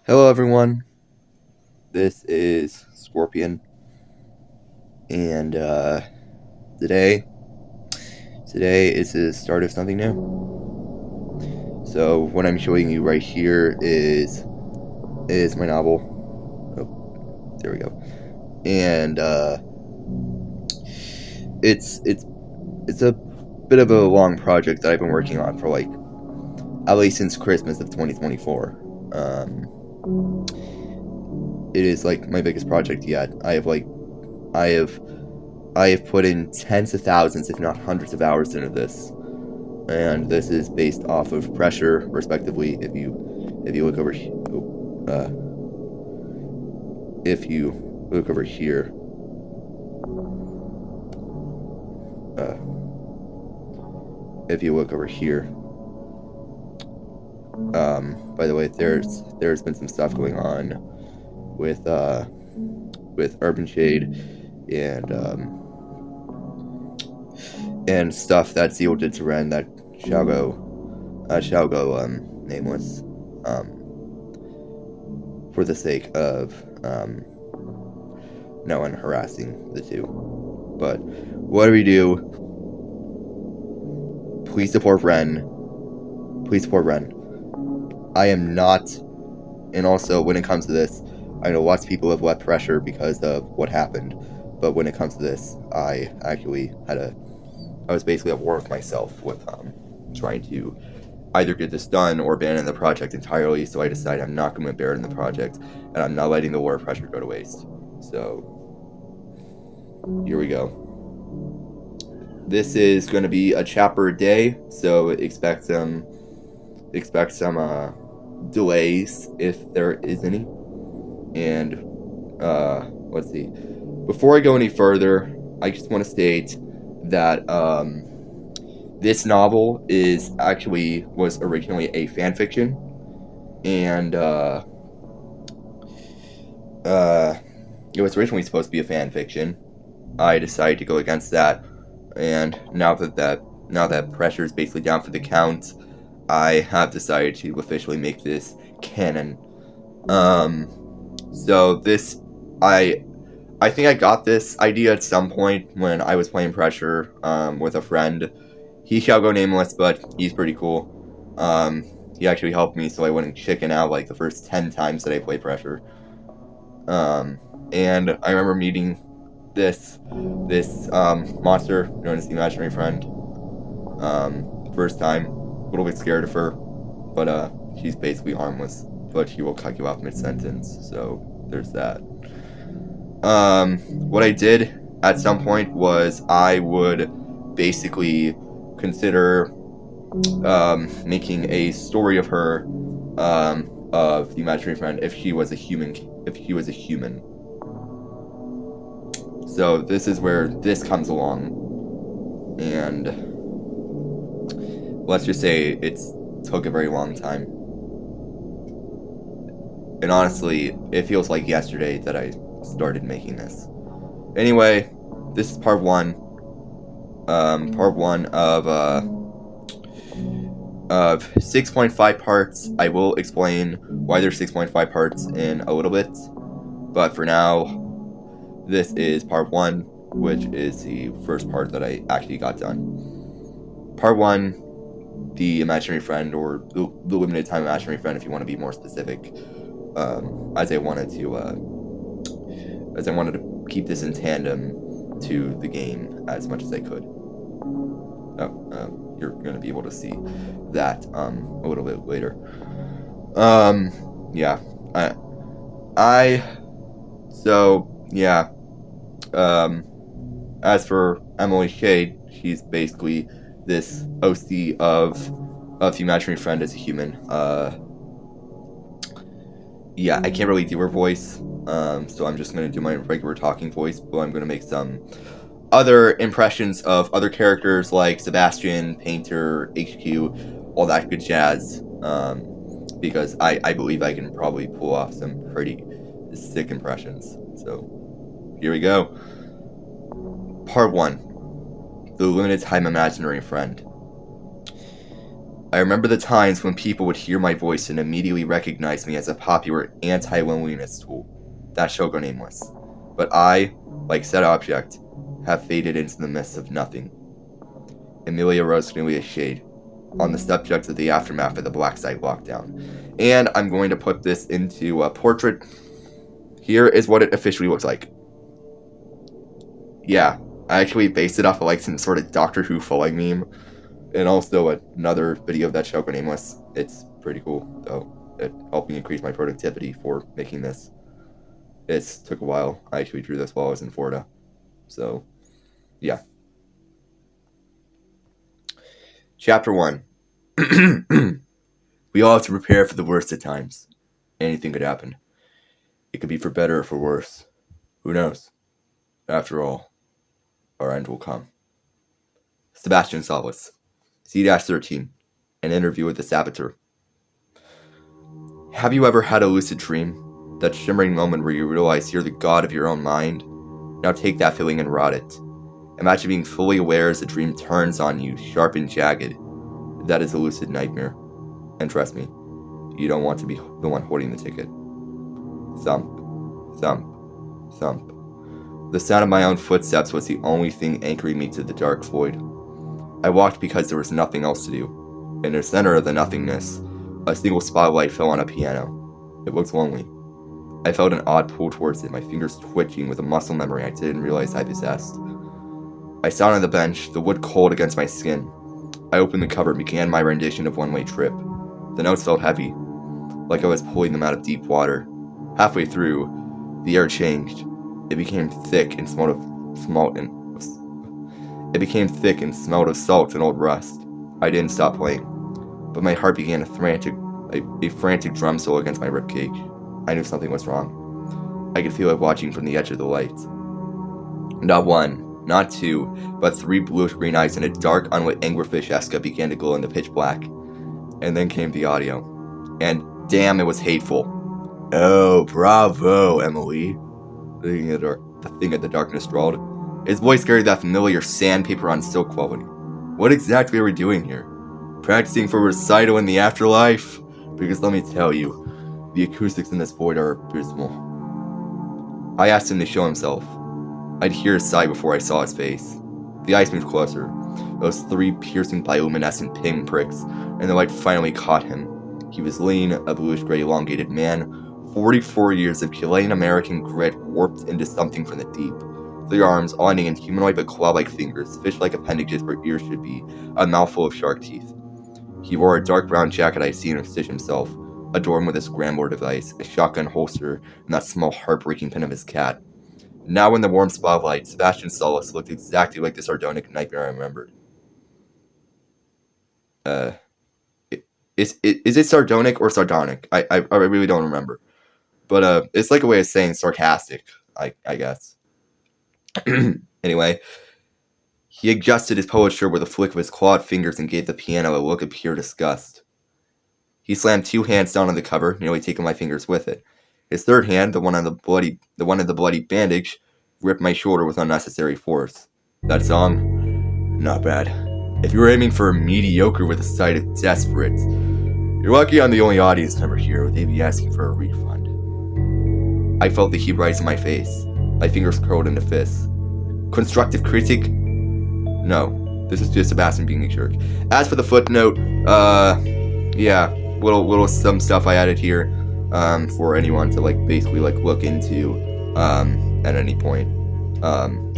Hello, everyone. This is Scorpion, and today, today is the start of something new. So, what I'm showing you right here is my novel. Oh, there we go. And it's a bit of a long project that I've been working on for at least since Christmas of 2024. It is my biggest project yet. I have I have put in tens of thousands, if not hundreds of hours into this, and this is based off of pressure, respectively. If you look over, if you look over here, uh, if you look over here, by the way, there's been some stuff going on with Urban Shade and and stuff that Zeal did to Ren that shall go nameless, for the sake of no one harassing the two. But what do we do? Please support Ren. Please support Ren. I am not, and also when it comes to this, I know lots of people have left pressure because of what happened. But when it comes to this, I was basically at war with myself with trying to either get this done or abandon the project entirely. So I decided I'm not going to abandon the project, and I'm not letting the war of pressure go to waste. So here we go. This is going to be a chapter a day, so expect some delays if there is any. And let's see. Before I go any further, I just want to state that this novel was originally a fan fiction, and it was originally supposed to be a fan fiction. I decided to go against that, and now that pressure is basically down for the count, I have decided to officially make this canon. So this, I think I got this idea at some point when I was playing Pressure, with a friend. He shall go nameless, but he's pretty cool. He actually helped me so I wouldn't chicken out like the first 10 times that I played Pressure. And I remember meeting this monster known as the Imaginary Friend. First time, a little bit scared of her, but she's basically harmless, but she will cut you off mid-sentence, so there's that. What I did at some point was I would basically consider making a story of her, of the imaginary friend, if she was a human. So this is where this comes along, and let's just say it took a very long time. And honestly, it feels like yesterday that I started making this. Anyway, this is part one. Part one of 6.5 parts. I will explain why there's 6.5 parts in a little bit, but for now, this is part one, which is the first part that I actually got done. Part one, the imaginary friend, or the limited time imaginary friend, if you want to be more specific. As I wanted to keep this in tandem to the game as much as I could. You're going to be able to see that a little bit later. Yeah. As for Emily Shade, she's basically this OC of the imaginary friend as a human. Yeah, I can't really do her voice, so I'm just going to do my regular talking voice, but I'm going to make some other impressions of other characters like Sebastian, Painter, HQ, all that good jazz, because I believe I can probably pull off some pretty sick impressions. So, here we go. Part 1. The Limited Time Imaginary Friend. I remember the times when people would hear my voice and immediately recognize me as a popular anti-loneliness tool. That shall go nameless. But I, like said object, have faded into the mist of nothing. Amelia rose nearly a shade, on the subject of the aftermath of the Black Site lockdown. And I'm going to put this into a portrait. Here is what it officially looks like. Yeah, I actually based it off of like some sort of Doctor Who falling meme. And also another video that shall go nameless. It's pretty cool, though. It helped me increase my productivity for making this. It took a while. I actually drew this while I was in Florida. So, yeah. Chapter 1. We all have to prepare for the worst at times. Anything could happen. It could be for better or for worse. Who knows? After all, our end will come. Sebastian Salas. C-13. An interview with the Saboteur. Have you ever had a lucid dream? That shimmering moment where you realize you're the god of your own mind? Now take that feeling and rot it. Imagine being fully aware as the dream turns on you, sharp and jagged. That is a lucid nightmare. And trust me, you don't want to be the one holding the ticket. Thump, thump, thump. The sound of my own footsteps was the only thing anchoring me to the dark void. I walked because there was nothing else to do. In the center of the nothingness, a single spotlight fell on a piano. It looked lonely. I felt an odd pull towards it, my fingers twitching with a muscle memory I didn't realize I possessed. I sat on the bench, the wood cold against my skin. I opened the cover and began my rendition of One Way Trip. The notes felt heavy, like I was pulling them out of deep water. Halfway through, the air changed. It became thick and smelled of salt and old rust. I didn't stop playing, but my heart began a frantic drum solo against my ribcage. I knew something was wrong. I could feel it watching from the edge of the light. Not one, not two, but 3 bluish-green eyes and a dark, unlit anglerfish Eska began to glow in the pitch black. And then came the audio. And damn, it was hateful. Oh, bravo, Emily. The thing at the darkness drawled. His voice carried that familiar sandpaper on silk quality. What exactly are we doing here? Practicing for recital in the afterlife? Because let me tell you, the acoustics in this void are abysmal. I asked him to show himself. I'd hear a sigh before I saw his face. The eyes moved closer. Those 3 piercing bioluminescent pinpricks, and the light finally caught him. He was lean, a bluish-gray elongated man, 44 years of Chilean-American grit warped into something from the deep. 3 arms, all ending in humanoid but claw-like fingers, fish-like appendages where ears should be, a mouthful of shark teeth. He wore a dark brown jacket I'd seen him stitch himself, adorned with his Grambler device, a shotgun holster, and that small heartbreaking pin of his cat. Now in the warm spotlight, Sebastian Salas looked exactly like the sardonic nightmare I remembered. Is it sardonic or sardonic? I really don't remember. But it's like a way of saying sarcastic, I guess. Anyway, he adjusted his polo shirt with a flick of his clawed fingers and gave the piano a look of pure disgust. He slammed 2 hands down on the cover, nearly taking my fingers with it. His third hand, the one in the bloody bandage, gripped my shoulder with unnecessary force. That song? Not bad. If you were aiming for a mediocre with a side of desperate, you're lucky I'm the only audience member here, or they'd be asking for a refund. I felt the heat rise in my face. My fingers curled into fists. Constructive critique? No, this is just Sebastian being a jerk. As for the footnote, yeah, little some stuff I added here, for anyone to basically look into, at any point.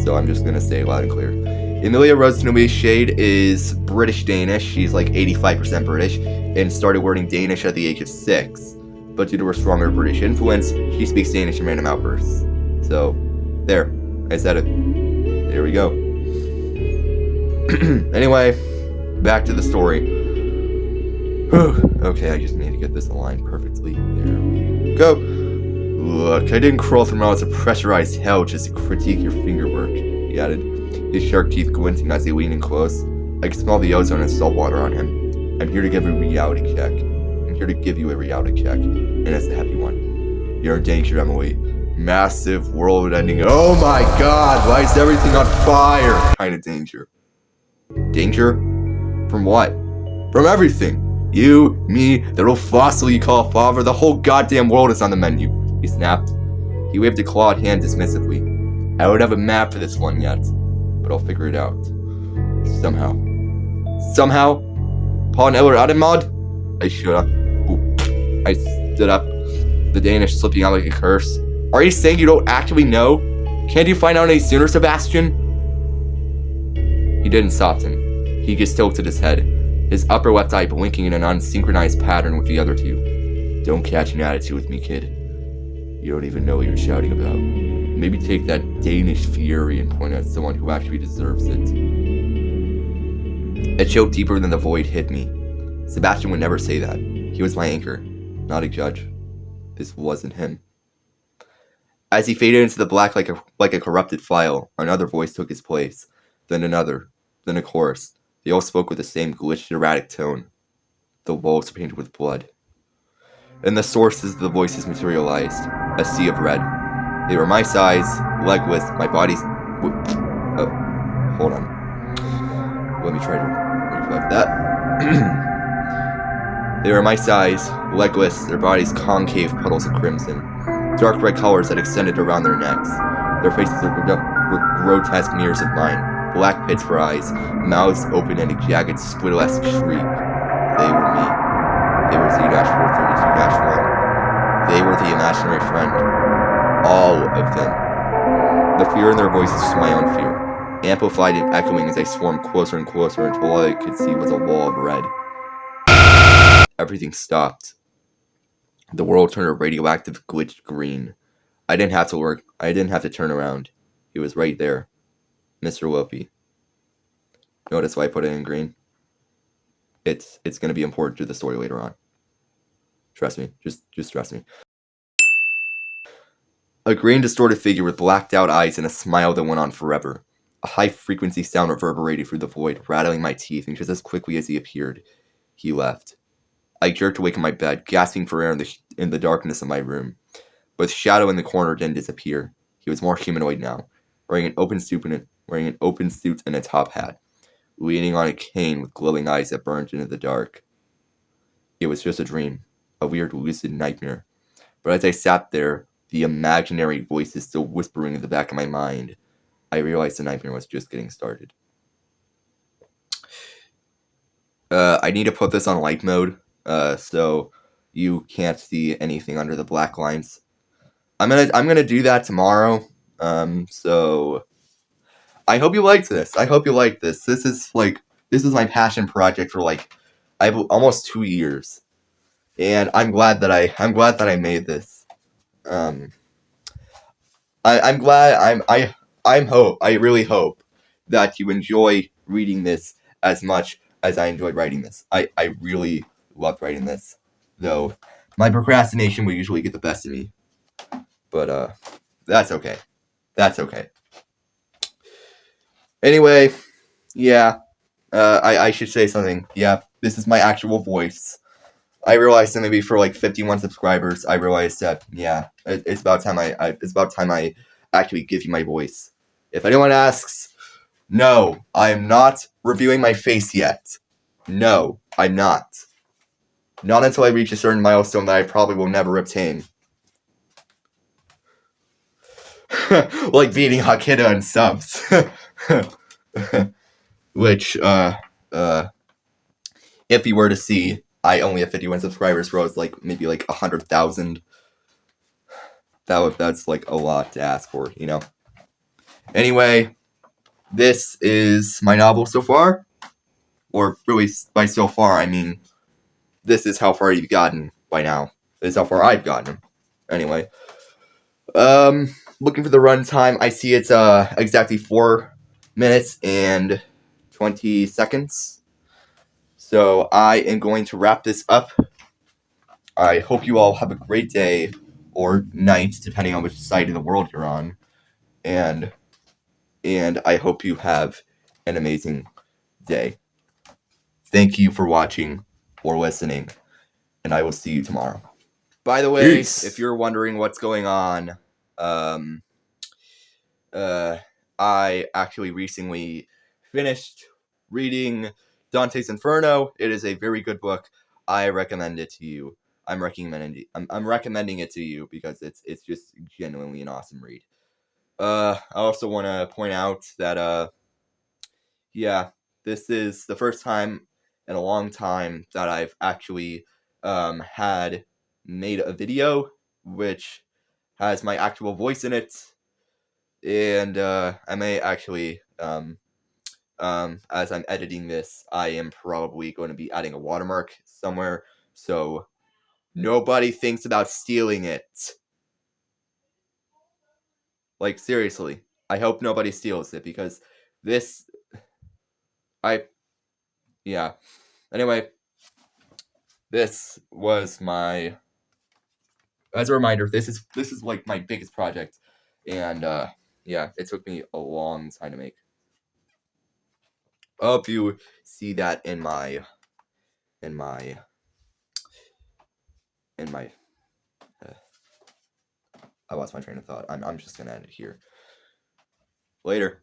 So I'm just gonna say loud and clear. Amelia Rosenow's shade is British-Danish. She's 85% British, and started learning Danish at the age of 6. But due to her stronger British influence, she speaks Danish in random outbursts. So, there. I said it. There we go. Anyway, back to the story. Okay, I just need to get this aligned perfectly. There we go. Look, I didn't crawl through miles of pressurized hell just to critique your fingerwork, he added, his sharp teeth glinting as he leaned in close. I could smell the ozone and salt water on him. I'm here to give you a reality check. And it's a heavy one. You're in danger, Emily. Massive, world-ending, oh my god, why is everything on fire kind of danger. Danger? From what? From everything. You, me, the little fossil you call father, the whole goddamn world is on the menu, he snapped. He waved a clawed hand dismissively. I don't have a map for this one yet, but I'll figure it out. Somehow. Somehow? Paul Eller Ademod? I stood up. I stood up, the Danish slipping out like a curse. Are you saying you don't actually know? Can't you find out any sooner, Sebastian? He didn't soften. He just tilted his head, his upper left eye blinking in an unsynchronized pattern with the other two. Don't catch an attitude with me, kid. You don't even know what you're shouting about. Maybe take that Danish fury and point at someone who actually deserves it. A chill deeper than the void hit me. Sebastian would never say that. He was my anchor, not a judge. This wasn't him. As he faded into the black like a corrupted file, another voice took his place. Then another. Then a chorus. They all spoke with the same glitched, erratic tone. The walls were painted with blood. And the sources of the voices materialized. A sea of red. They were my size, legless, my body's... Oh, hold on. Let me try to reflect that. They were my size, legless, their bodies concave puddles of crimson. Dark red colors that extended around their necks. Their faces were grotesque mirrors of mine. Black pits for eyes, mouths open in a jagged, squid-esque shriek. They were me. They were Z-432-1. They were the imaginary friend. All of them. The fear in their voices was my own fear, amplified and echoing as I swarmed closer and closer until all I could see was a wall of red. Everything stopped. The world turned a radioactive glitched green. I didn't have to turn around. He was right there. Mr. Willoughby. Notice why I put it in green? It's going to be important to the story later on. Trust me. Just trust me. A green distorted figure with blacked out eyes and a smile that went on forever. A high-frequency sound reverberated through the void, rattling my teeth, and just as quickly as he appeared, he left. I jerked awake in my bed, gasping for air in the darkness of my room. But the shadow in the corner didn't disappear. He was more humanoid now, wearing an open suit and a top hat, leaning on a cane with glowing eyes that burned into the dark. It was just a dream, a weird lucid nightmare. But as I sat there, the imaginary voices still whispering in the back of my mind, I realized the nightmare was just getting started. I need to put this on light mode, so you can't see anything under the black lines. I'm gonna do that tomorrow. So I hope you liked this. This is my passion project for almost 2 years, and I'm glad that I made this. I really hope that you enjoy reading this as much as I enjoyed writing this. I really loved writing this, though my procrastination will usually get the best of me. But that's okay. Anyway, yeah. I should say something. Yeah, this is my actual voice. I realized that maybe for 51 subscribers, I realized that it's about time I actually give you my voice. If anyone asks, no, I am not reviewing my face yet. No, I'm not. Not until I reach a certain milestone that I probably will never obtain. Like beating Hakita and subs. Which, if you were to see, I only have 51 subscribers, bro. It's maybe 100,000. That's a lot to ask for, you know? Anyway, this is my novel so far. Or really, by so far, I mean, this is how far you've gotten by now. This is how far I've gotten. Anyway. Looking for the runtime, I see it's exactly 4 minutes and 20 seconds. So I am going to wrap this up. I hope you all have a great day or night, depending on which side of the world you're on. And I hope you have an amazing day. Thank you for watching or listening, and I will see you tomorrow. By the way, Peace. If you're wondering what's going on, I actually recently finished reading Dante's Inferno. It is a very good book. I recommend it to you. I'm recommending it to you because it's just genuinely an awesome read. I also want to point out that yeah, this is the first time in a long time that I've actually had made a video which has my actual voice in it, and I may actually as I'm editing this, I am probably going to be adding a watermark somewhere, so nobody thinks about stealing it. Like, seriously, I hope nobody steals it, because this, yeah. Anyway, this was my, as a reminder, this is like my biggest project, and yeah, it took me a long time to make. I hope you see that in my, in my, in my, I lost my train of thought. I'm just gonna end it here. Later.